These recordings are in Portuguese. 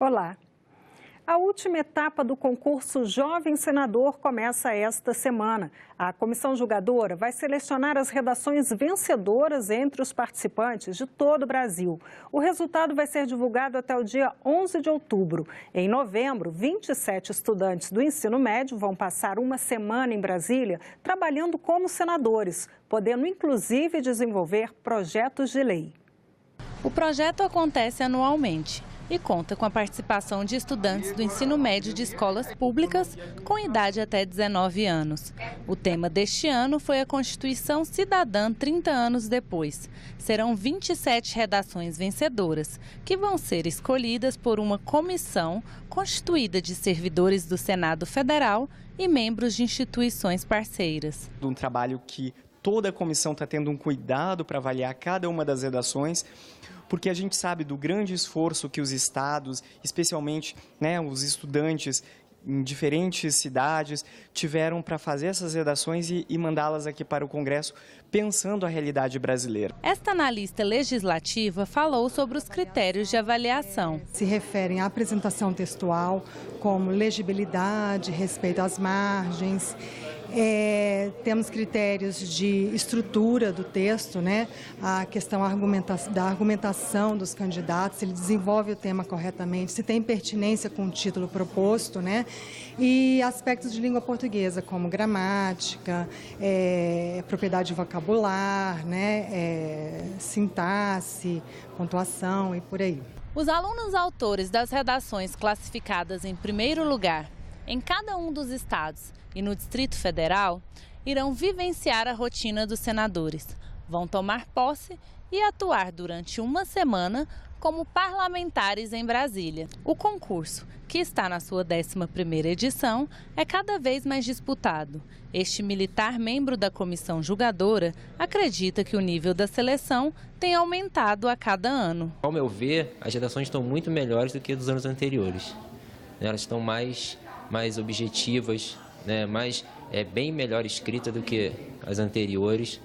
Olá! A última etapa do concurso Jovem Senador começa esta semana. A comissão julgadora vai selecionar as redações vencedoras entre os participantes de todo o Brasil. O resultado vai ser divulgado até o dia 11 de outubro. Em novembro, 27 estudantes do ensino médio vão passar uma semana em Brasília trabalhando como senadores, podendo inclusive desenvolver projetos de lei. O projeto acontece anualmente e conta com a participação de estudantes do ensino médio de escolas públicas com idade até 19 anos. O tema deste ano foi a Constituição Cidadã 30 anos depois. Serão 27 redações vencedoras, que vão ser escolhidas por uma comissão constituída de servidores do Senado Federal e membros de instituições parceiras. Um trabalho que toda a comissão está tendo um cuidado para avaliar cada uma das redações, porque a gente sabe do grande esforço que os estados, especialmente os estudantes em diferentes cidades, tiveram para fazer essas redações e mandá-las aqui para o Congresso, pensando a realidade brasileira. Esta analista legislativa falou sobre os critérios de avaliação. Se referem à apresentação textual, como legibilidade, respeito às margens. Temos critérios de estrutura do texto, a questão da argumentação dos candidatos, se ele desenvolve o tema corretamente, se tem pertinência com o título proposto, e aspectos de língua portuguesa, como gramática, propriedade vocabular, sintaxe, pontuação e por aí. Os alunos autores das redações classificadas em primeiro lugar em cada um dos estados e no Distrito Federal, irão vivenciar a rotina dos senadores. Vão tomar posse e atuar durante uma semana como parlamentares em Brasília. O concurso, que está na sua 11ª edição, é cada vez mais disputado. Este militar membro da comissão julgadora acredita que o nível da seleção tem aumentado a cada ano. Ao meu ver, as redações estão muito melhores do que dos anos anteriores. Elas estão mais objetivas, bem melhor escrita do que as anteriores.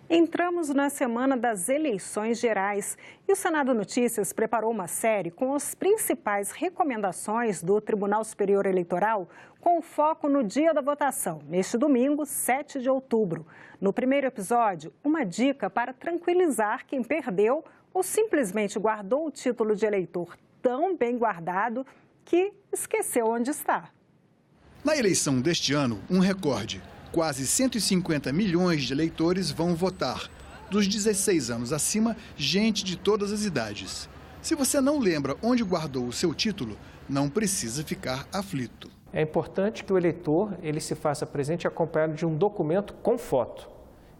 Entramos na semana das eleições gerais e o Senado Notícias preparou uma série com as principais recomendações do Tribunal Superior Eleitoral com foco no dia da votação, neste domingo, 7 de outubro. No primeiro episódio, uma dica para tranquilizar quem perdeu ou simplesmente guardou o título de eleitor tão bem guardado que esqueceu onde está. Na eleição deste ano, um recorde. Quase 150 milhões de eleitores vão votar. Dos 16 anos acima, gente de todas as idades. Se você não lembra onde guardou o seu título, não precisa ficar aflito. É importante que o eleitor se faça presente acompanhado de um documento com foto.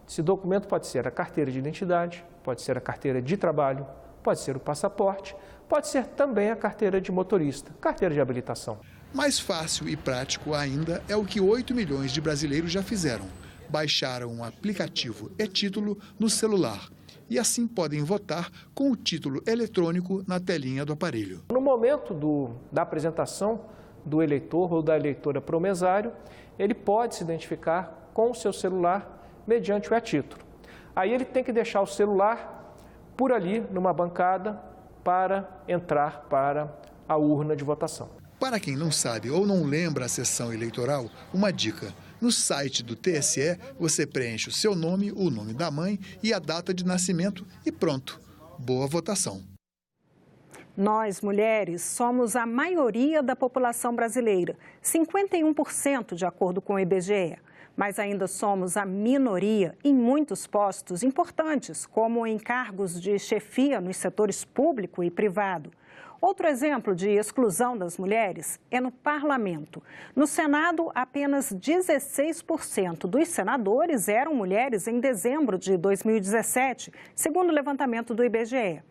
Esse documento pode ser a carteira de identidade, pode ser a carteira de trabalho, pode ser o passaporte, pode ser também a carteira de motorista, carteira de habilitação. Mais fácil e prático ainda é o que 8 milhões de brasileiros já fizeram. Baixaram o aplicativo e-Título no celular e assim podem votar com o título eletrônico na telinha do aparelho. No momento da apresentação do eleitor ou da eleitora para o mesário, ele pode se identificar com o seu celular mediante o e-Título. Aí ele tem que deixar o celular por ali, numa bancada, para entrar para a urna de votação. Para quem não sabe ou não lembra a sessão eleitoral, uma dica. No site do TSE, você preenche o seu nome, o nome da mãe e a data de nascimento e pronto. Boa votação. Nós, mulheres, somos a maioria da população brasileira, 51% de acordo com o IBGE. Mas ainda somos a minoria em muitos postos importantes, como em cargos de chefia nos setores público e privado. Outro exemplo de exclusão das mulheres é no parlamento. No Senado, apenas 16% dos senadores eram mulheres em dezembro de 2017, segundo o levantamento do IBGE.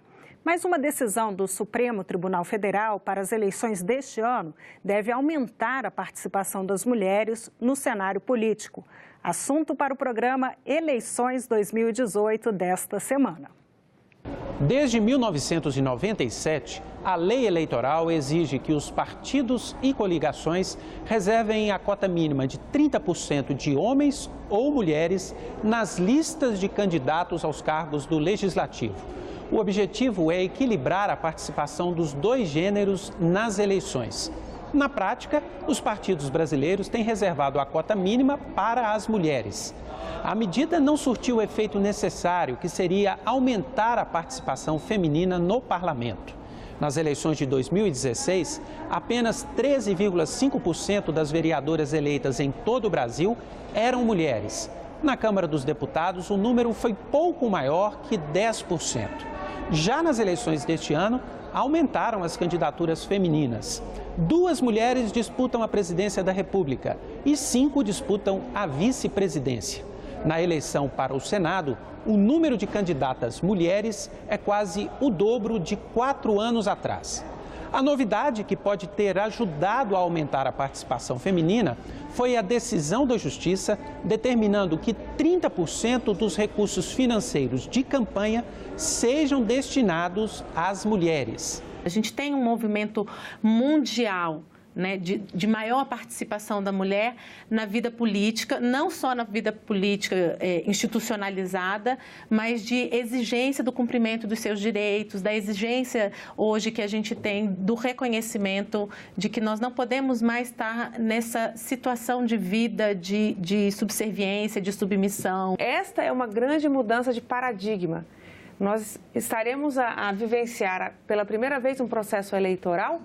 Mas uma decisão do Supremo Tribunal Federal para as eleições deste ano deve aumentar a participação das mulheres no cenário político. Assunto para o programa Eleições 2018 desta semana. Desde 1997, a lei eleitoral exige que os partidos e coligações reservem a cota mínima de 30% de homens ou mulheres nas listas de candidatos aos cargos do Legislativo. O objetivo é equilibrar a participação dos dois gêneros nas eleições. Na prática, os partidos brasileiros têm reservado a cota mínima para as mulheres. A medida não surtiu o efeito necessário, que seria aumentar a participação feminina no parlamento. Nas eleições de 2016, apenas 13,5% das vereadoras eleitas em todo o Brasil eram mulheres. Na Câmara dos Deputados, o número foi pouco maior que 10%. Já nas eleições deste ano, aumentaram as candidaturas femininas. 2 mulheres disputam a presidência da República e 5 disputam a vice-presidência. Na eleição para o Senado, o número de candidatas mulheres é quase o dobro de 4 anos atrás. A novidade que pode ter ajudado a aumentar a participação feminina foi a decisão da Justiça determinando que 30% dos recursos financeiros de campanha sejam destinados às mulheres. A gente tem um movimento mundial, né, de maior participação da mulher na vida política, não só na vida política institucionalizada, mas de exigência do cumprimento dos seus direitos, da exigência hoje que a gente tem do reconhecimento de que nós não podemos mais estar nessa situação de vida de subserviência, de submissão. Esta é uma grande mudança de paradigma. Nós estaremos a vivenciar pela primeira vez um processo eleitoral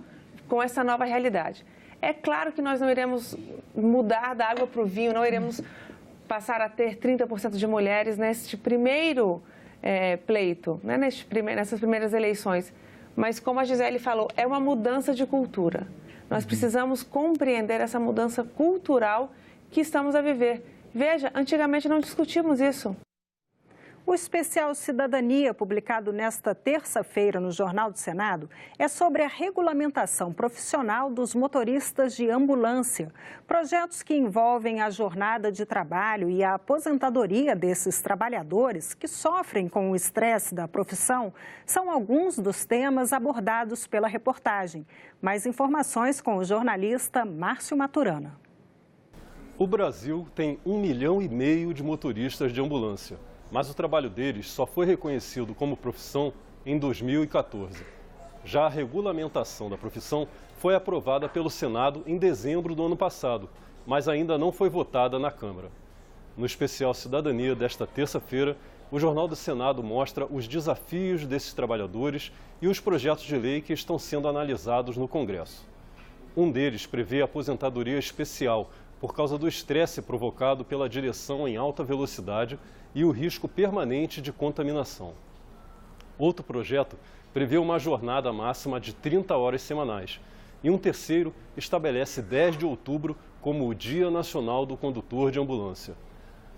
com essa nova realidade. É claro que nós não iremos mudar da água para o vinho, não iremos passar a ter 30% de mulheres neste primeiro pleito, né, nessas primeiras eleições. Mas, como a Gisele falou, é uma mudança de cultura. Nós precisamos compreender essa mudança cultural que estamos a viver. Veja, antigamente não discutimos isso. O especial Cidadania, publicado nesta terça-feira no Jornal do Senado, é sobre a regulamentação profissional dos motoristas de ambulância. Projetos que envolvem a jornada de trabalho e a aposentadoria desses trabalhadores que sofrem com o estresse da profissão são alguns dos temas abordados pela reportagem. Mais informações com o jornalista Márcio Maturana. O Brasil tem 1,5 milhão de motoristas de ambulância. Mas o trabalho deles só foi reconhecido como profissão em 2014. Já a regulamentação da profissão foi aprovada pelo Senado em dezembro do ano passado, mas ainda não foi votada na Câmara. No especial Cidadania desta terça-feira, o Jornal do Senado mostra os desafios desses trabalhadores e os projetos de lei que estão sendo analisados no Congresso. Um deles prevê aposentadoria especial por causa do estresse provocado pela direção em alta velocidade e o risco permanente de contaminação. Outro projeto prevê uma jornada máxima de 30 horas semanais. E um terceiro estabelece 10 de outubro como o Dia Nacional do Condutor de Ambulância.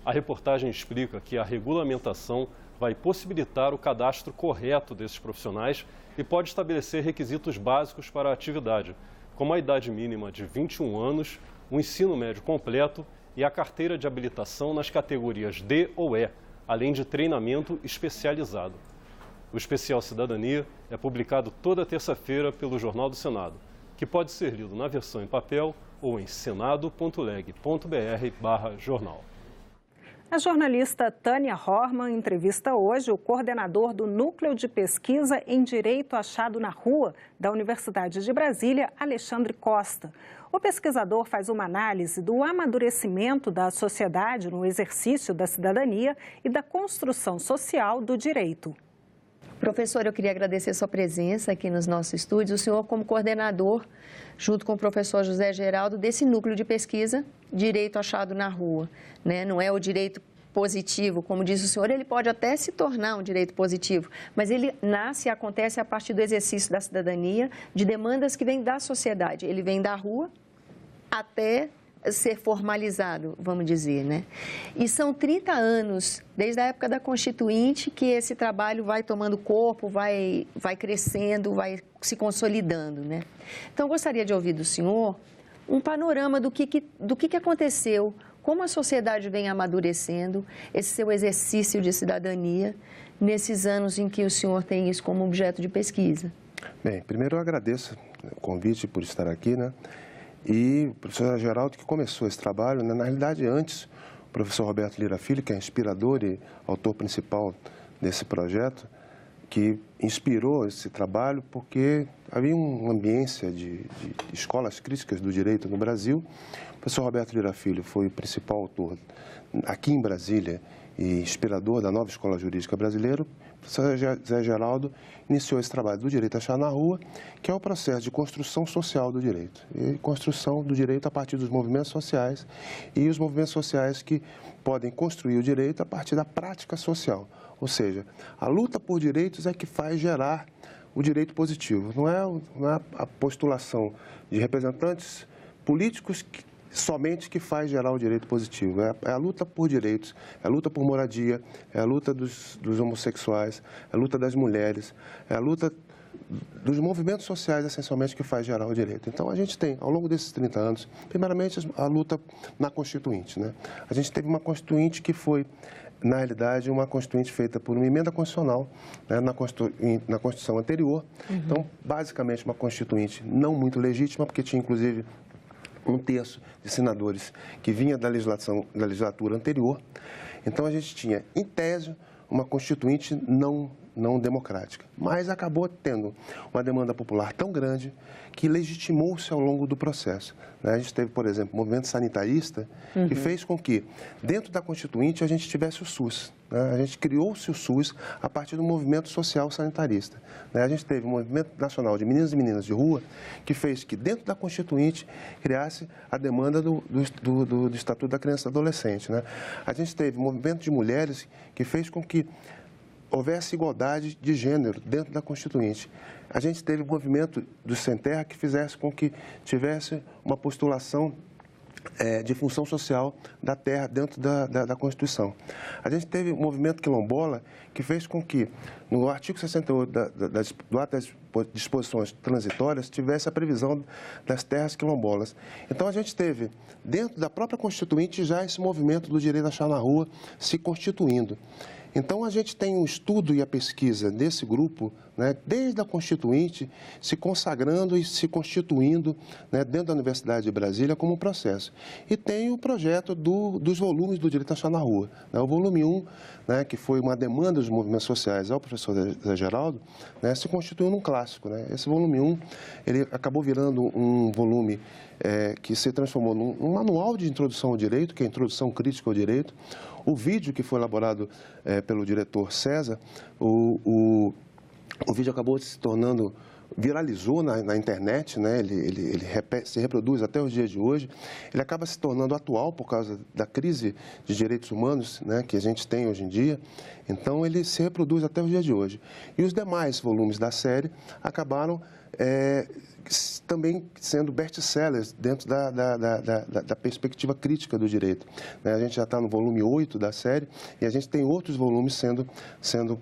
A reportagem explica que a regulamentação vai possibilitar o cadastro correto desses profissionais e pode estabelecer requisitos básicos para a atividade, como a idade mínima de 21 anos, o ensino médio completo e a carteira de habilitação nas categorias D ou E, além de treinamento especializado. O especial Cidadania é publicado toda terça-feira pelo Jornal do Senado, que pode ser lido na versão em papel ou em senado.leg.br/jornal. A jornalista Tânia Horman entrevista hoje o coordenador do Núcleo de Pesquisa em Direito Achado na Rua da Universidade de Brasília, Alexandre Costa. O pesquisador faz uma análise do amadurecimento da sociedade no exercício da cidadania e da construção social do direito. Professor, eu queria agradecer sua presença aqui nos nossos estúdios. O senhor como coordenador, junto com o professor José Geraldo, desse núcleo de pesquisa, Direito Achado na Rua, né? Não é o direito positivo, como diz o senhor, ele pode até se tornar um direito positivo, mas ele nasce e acontece a partir do exercício da cidadania, de demandas que vêm da sociedade. Ele vem da rua até ser formalizado, vamos dizer, né? E são 30 anos, desde a época da Constituinte, que esse trabalho vai tomando corpo, vai crescendo, vai se consolidando, né? Então, eu gostaria de ouvir do senhor um panorama do que aconteceu, como a sociedade vem amadurecendo esse seu exercício de cidadania nesses anos em que o senhor tem isso como objeto de pesquisa. Bem, primeiro eu agradeço o convite por estar aqui, né? E o professor Geraldo que começou esse trabalho, né? Na realidade, antes, o professor Roberto Lira Filho, que é inspirador e autor principal desse projeto, que inspirou esse trabalho porque havia uma ambiência de escolas críticas do direito no Brasil. O professor Roberto Lira Filho foi o principal autor aqui em Brasília e inspirador da nova escola jurídica brasileira. O professor José Geraldo iniciou esse trabalho do direito achado na rua, que é o processo de construção social do direito. E construção do direito a partir dos movimentos sociais e os movimentos sociais que podem construir o direito a partir da prática social. Ou seja, a luta por direitos é que faz gerar o direito positivo. Não é a postulação de representantes políticos somente que faz gerar o direito positivo. É a luta por direitos, é a luta por moradia, é a luta dos homossexuais, é a luta das mulheres, é a luta dos movimentos sociais, essencialmente, que faz gerar o direito. Então, a gente tem, ao longo desses 30 anos, primeiramente, a luta na Constituinte, né? A gente teve uma Constituinte que foi, na realidade, uma Constituinte feita por uma emenda constitucional, né, na Constituição anterior. Então, basicamente, uma Constituinte não muito legítima, porque tinha, inclusive, um terço de senadores que vinha da legislatura anterior. Então, a gente tinha, em tese, uma Constituinte não democrática, mas acabou tendo uma demanda popular tão grande que legitimou-se ao longo do processo. A gente teve, por exemplo, o movimento sanitarista, que fez com que, dentro da Constituinte, a gente tivesse o SUS. A gente criou-se o SUS a partir do movimento social sanitarista. A gente teve o Movimento Nacional de Meninas e Meninas de Rua, que fez que, dentro da Constituinte, criasse a demanda do Estatuto da Criança e do Adolescente. A gente teve o movimento de mulheres, que fez com que houvesse igualdade de gênero dentro da Constituinte. A gente teve o movimento do Sem Terra que fizesse com que tivesse uma postulação de função social da terra dentro da Constituição. A gente teve o movimento quilombola que fez com que, no artigo 68 do ato das disposições transitórias, tivesse a previsão das terras quilombolas. Então, a gente teve, dentro da própria Constituinte, já esse movimento do direito a achar na rua se constituindo. Então, a gente tem o estudo e a pesquisa desse grupo, desde a Constituinte, se consagrando e se constituindo dentro da Universidade de Brasília como um processo. E tem o projeto dos volumes do direito a achar na rua. O volume 1, que foi uma demanda dos movimentos sociais ao professor Zé Geraldo, se constituiu num clássico. Esse volume 1, ele acabou virando um volume que se transformou num manual de introdução ao direito, que é a introdução crítica ao direito. O vídeo que foi elaborado pelo diretor César, o vídeo acabou se tornando, viralizou na internet, ele se reproduz até os dias de hoje. Ele acaba se tornando atual por causa da crise de direitos humanos que a gente tem hoje em dia. Então, ele se reproduz até os dias de hoje. E os demais volumes da série acabaram também sendo best-sellers dentro da perspectiva crítica do direito. A gente já está no volume 8 da série e a gente tem outros volumes sendo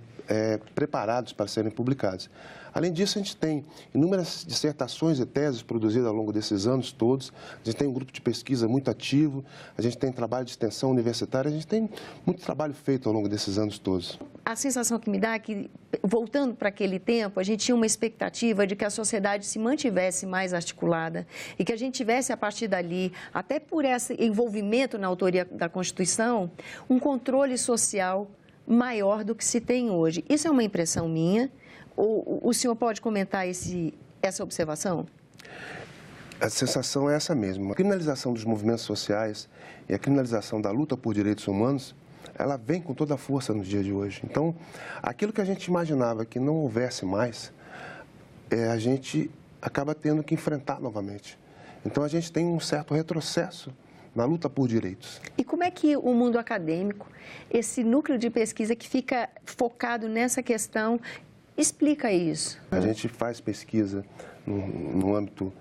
preparados para serem publicados. Além disso, a gente tem inúmeras dissertações e teses produzidas ao longo desses anos todos. A gente tem um grupo de pesquisa muito ativo, a gente tem trabalho de extensão universitária, a gente tem muito trabalho feito ao longo desses anos todos. A sensação que me dá é que, voltando para aquele tempo, a gente tinha uma expectativa de que a sociedade se mantivesse mais articulada e que a gente tivesse, a partir dali, até por esse envolvimento na autoria da Constituição, um controle social maior do que se tem hoje. Isso é uma impressão minha. O senhor pode comentar essa observação? A sensação é essa mesma. A criminalização dos movimentos sociais e a criminalização da luta por direitos humanos, ela vem com toda a força no dia de hoje. Então, aquilo que a gente imaginava que não houvesse mais, a gente acaba tendo que enfrentar novamente. Então, a gente tem um certo retrocesso na luta por direitos. E como é que o mundo acadêmico, esse núcleo de pesquisa que fica focado nessa questão, explica isso? A gente faz pesquisa no âmbito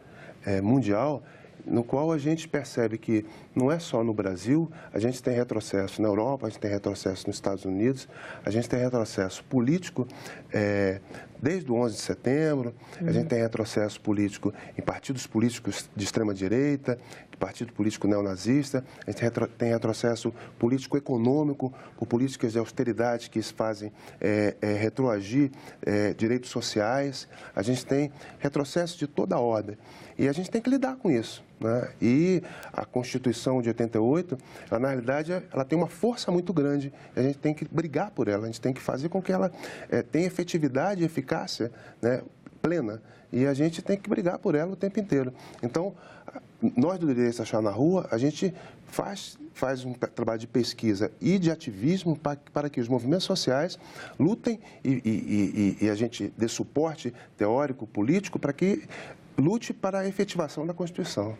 mundial, no qual a gente percebe que não é só no Brasil, a gente tem retrocesso na Europa, a gente tem retrocesso nos Estados Unidos, a gente tem retrocesso político desde o 11 de setembro, a gente tem retrocesso político em partidos políticos de extrema-direita, partido político neonazista, a gente tem retrocesso político-econômico por políticas de austeridade que fazem retroagir direitos sociais, a gente tem retrocesso de toda a ordem e a gente tem que lidar com isso, né? E a Constituição de 88, ela, na realidade, ela tem uma força muito grande, a gente tem que brigar por ela, a gente tem que fazer com que ela tenha efetividade e eficácia, né, plena, e a gente tem que brigar por ela o tempo inteiro. Então, nós do Direito a Achar na Rua, a gente faz um trabalho de pesquisa e de ativismo para que os movimentos sociais lutem e a gente dê suporte teórico, político, para que lute para a efetivação da Constituição.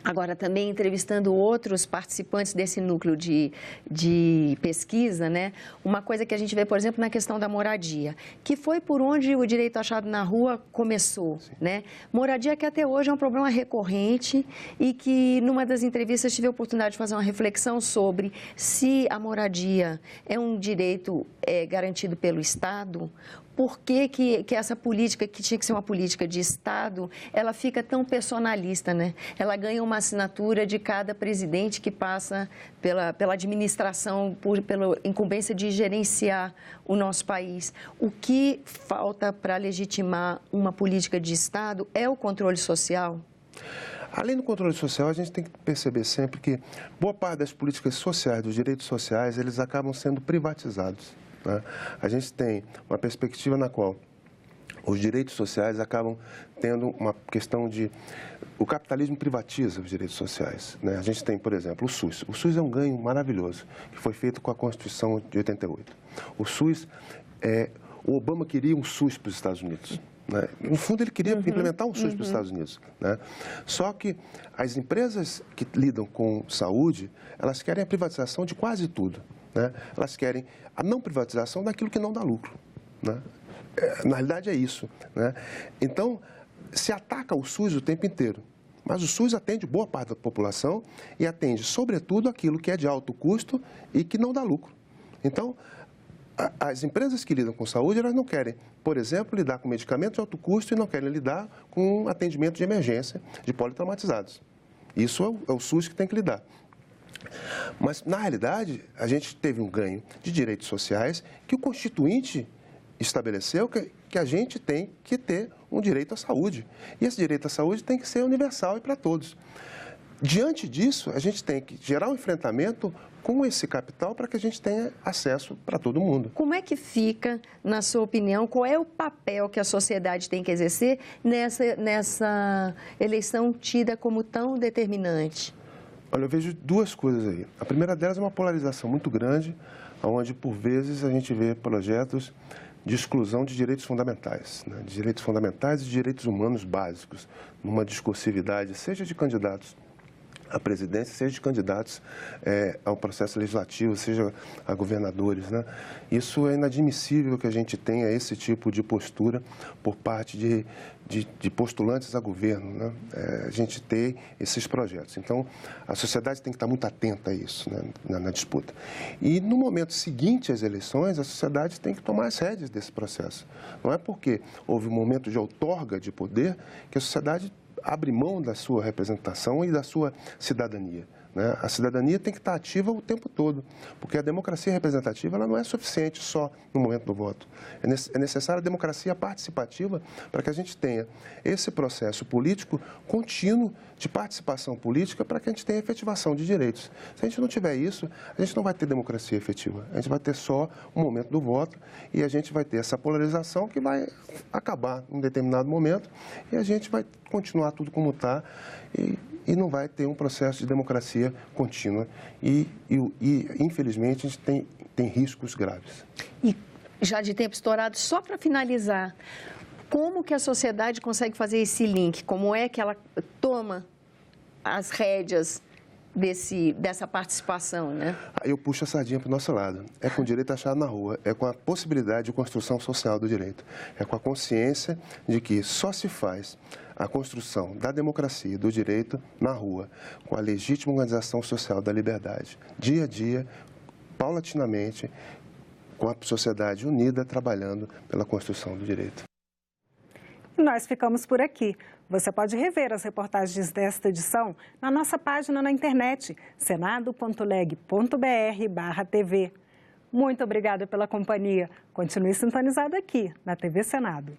Agora, também entrevistando outros participantes desse núcleo de pesquisa, né? Uma coisa que a gente vê, por exemplo, na questão da moradia, que foi por onde o direito achado na rua começou, né? Moradia que até hoje é um problema recorrente e que, numa das entrevistas, tive a oportunidade de fazer uma reflexão sobre se a moradia é um direito garantido pelo Estado. Por que essa política, que tinha que ser uma política de Estado, ela fica tão personalista, né? Ela ganha uma assinatura de cada presidente que passa pela administração, pela incumbência de gerenciar o nosso país. O que falta para legitimar uma política de Estado é o controle social? Além do controle social, a gente tem que perceber sempre que boa parte das políticas sociais, dos direitos sociais, eles acabam sendo privatizados, né? A gente tem uma perspectiva na qual os direitos sociais acabam tendo uma questão de... O capitalismo privatiza os direitos sociais, né? A gente tem, por exemplo, o SUS. O SUS é um ganho maravilhoso, que foi feito com a Constituição de 88. O SUS, o Obama queria um SUS para os Estados Unidos, né? No fundo, ele queria implementar um SUS para os Estados Unidos, né? Só que as empresas que lidam com saúde, elas querem a privatização de quase tudo, né? Elas querem a não privatização daquilo que não dá lucro, né? Na realidade é isso, né? Então, se ataca o SUS o tempo inteiro, mas o SUS atende boa parte da população e atende, sobretudo, aquilo que é de alto custo e que não dá lucro. Então, as empresas que lidam com saúde, elas não querem, por exemplo, lidar com medicamentos de alto custo e não querem lidar com atendimento de emergência de politraumatizados. Isso é o SUS que tem que lidar. Mas, na realidade, a gente teve um ganho de direitos sociais que o Constituinte estabeleceu que a gente tem que ter um direito à saúde. E esse direito à saúde tem que ser universal e para todos. Diante disso, a gente tem que gerar um enfrentamento com esse capital para que a gente tenha acesso para todo mundo. Como é que fica, na sua opinião, qual é o papel que a sociedade tem que exercer nessa eleição tida como tão determinante? Olha, eu vejo duas coisas aí. A primeira delas é uma polarização muito grande, onde, por vezes, a gente vê projetos de exclusão de direitos fundamentais, né? De direitos fundamentais e de direitos humanos básicos, numa discursividade, seja de candidatos à presidência, seja de candidatos ao processo legislativo, seja a governadores, né? Isso é inadmissível que a gente tenha esse tipo de postura por parte de postulantes a governo, né? A gente tem esses projetos. Então, a sociedade tem que estar muito atenta a isso, né, na disputa. E, no momento seguinte às eleições, a sociedade tem que tomar as rédeas desse processo. Não é porque houve um momento de outorga de poder que a sociedade abre mão da sua representação e da sua cidadania, né? A cidadania tem que estar ativa o tempo todo, porque a democracia representativa ela não é suficiente só no momento do voto. É necessária a democracia participativa para que a gente tenha esse processo político contínuo de participação política para que a gente tenha efetivação de direitos. Se a gente não tiver isso, a gente não vai ter democracia efetiva. A gente vai ter só o momento do voto e a gente vai ter essa polarização que vai acabar em um determinado momento e a gente vai continuar tudo como está e não vai ter um processo de democracia contínua. E infelizmente, a gente tem riscos graves. E já de tempo estourado, só para finalizar, como que a sociedade consegue fazer esse link? Como é que ela toma as rédeas dessa participação, né? Eu puxo a sardinha para o nosso lado. É com o direito achado na rua, é com a possibilidade de construção social do direito, é com a consciência de que só se faz a construção da democracia e do direito na rua, com a legítima organização social da liberdade, dia a dia, paulatinamente, com a sociedade unida trabalhando pela construção do direito. Nós ficamos por aqui. Você pode rever as reportagens desta edição na nossa página na internet, senado.leg.br/TV. Muito obrigada pela companhia. Continue sintonizado aqui na TV Senado.